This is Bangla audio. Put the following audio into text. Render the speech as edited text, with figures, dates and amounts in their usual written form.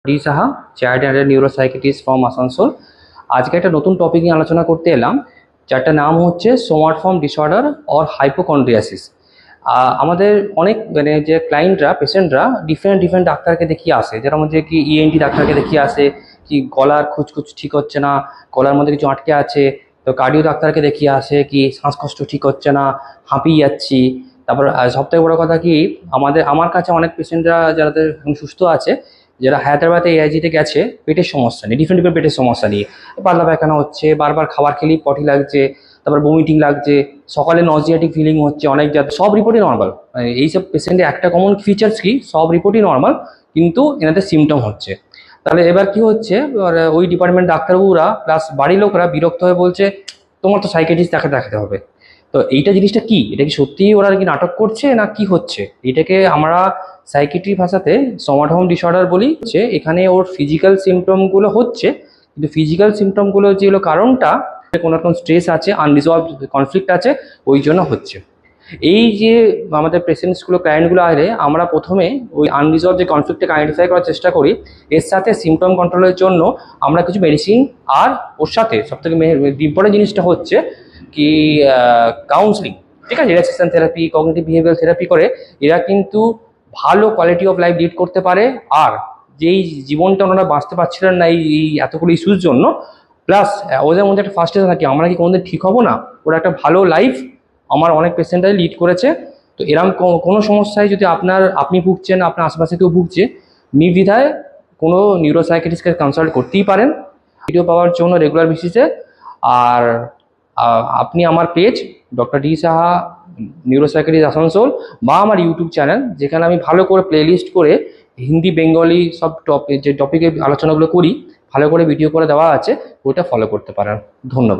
D Saha, child and neuropsychiatrist from Asansol. আজকে একটা নতুন টপিক নিয়ে আলোচনা করতে এলাম, যারটার নাম হচ্ছে সোমাটোফর্ম ডিসঅর্ডার অর হাইপোকন্ড্রিয়াসিস। আমাদের অনেক যে ক্লায়েন্টরা, পেশেন্টরা ডিফারেন্ট ডাক্তারকে দেখিয়ে আসে, যার মধ্যে কি ইএনটি ডাক্তারকে দেখিয়ে আসে, কি গলার খুচখুচ ঠিক হচ্ছে না, গলার মধ্যে কিছু আটকে আছে, তো কার্ডিও ডাক্তারকে দেখিয়ে আসে কি শ্বাসকষ্ট ঠিক হচ্ছে না, হাঁপিয়ে যাচ্ছি। তারপর সবথেকে বড় কথা কি, আমার কাছে অনেক পেশেন্টরা যাদের সুস্থ আছে, যারা হায়দ্রাবাদে এআইজিতে গেছে পেটের সমস্যা নিয়ে, ডিফারেন্ট পেটের সমস্যা নিয়ে, পাতলা পায়খানা হচ্ছে, বারবার খাবার খেলেই পটি লাগছে, তারপর বমিটিং লাগছে, সকালে নজিয়াটিক ফিলিং হচ্ছে, অনেক সব রিপোর্টই নর্মাল। এইসব পেশেন্টের একটা কমন ফিচার্স কি, সব রিপোর্টই নর্মাল, কিন্তু এনাদের সিমটম হচ্ছে। তাহলে এবার কি হচ্ছে, ওই ডিপার্টমেন্ট ডাক্তারবাবুরা প্লাস বাড়ির লোকরা বিরক্ত হয়ে বলছে তোমার তো সাইকিয়াট্রিস্ট দেখাতে হবে। তো এইটা জিনিসটা কি, এটা কি সত্যিই ওরা কি নাটক করছে না কি হচ্ছে? এটাকে আমরা সাইকিয়াট্রি ভাষাতে সোমাটোফর্ম ডিসঅর্ডার বলি। যে এখানে ওর ফিজিক্যাল সিমটমগুলো হচ্ছে, কিন্তু ফিজিক্যাল সিমটমগুলো যেগুলো কারণটা কোনো রকম স্ট্রেস আছে, আনরিজলভ কনফ্লিক্ট আছে, ওই জন্য হচ্ছে। এই যে আমাদের পেশেন্টসগুলো, ক্লায়েন্টগুলো আসলে আমরা প্রথমে ওই আনরিজলভ যে কনফ্লিক্টটাকে আইডেন্টিফাই করার চেষ্টা করি। এর সাথে সিমটম কন্ট্রোলের জন্য আমরা কিছু মেডিসিন, আর ওর সাথে সবথেকে ইম্পর্টেন্ট জিনিসটা হচ্ছে কি কাউন্সিলিং, ঠিক আছে, relaxation therapy, cognitive behaviour therapy করে এরা কিন্তু ভালো কোয়ালিটি অফ লাইফ লিড করতে পারে। আর যেই জীবনটা ওনারা বাঁচতে পারছিলেন না এই এতগুলো ইস্যুর জন্য, প্লাস ওদের মধ্যে একটা ফার্স্টেশন থাকে আমরা কি কোনোদিন ঠিক হবো না, ওরা একটা ভালো লাইফ আমার অনেক পেশেন্টরাই লিড করেছে। তো এরকম কোনো সমস্যায় যদি আপনি ভুগছেন, আপনার আশেপাশে কেউ ভুগছে, নির্দ্বিধায় কোনো নিউরোসাইকিয়াট্রিস্টকে কনসাল্ট করতেই পারেন ভিডিও পাওয়ার জন্য রেগুলার বেসিসে। আর আপনি আমার page doctor D Saha neuropsychiatrist Asansol, বা আমার ইউটিউব চ্যানেল, যেখানে আমি ভালো করে প্লেলিস্ট করে হিন্দি বেঙ্গলি সব যে টপিকে আলোচনাগুলো করি, ভালো করে ভিডিও করে দেওয়া আছে, ওটা ফলো করতে পারেন। ধন্যবাদ।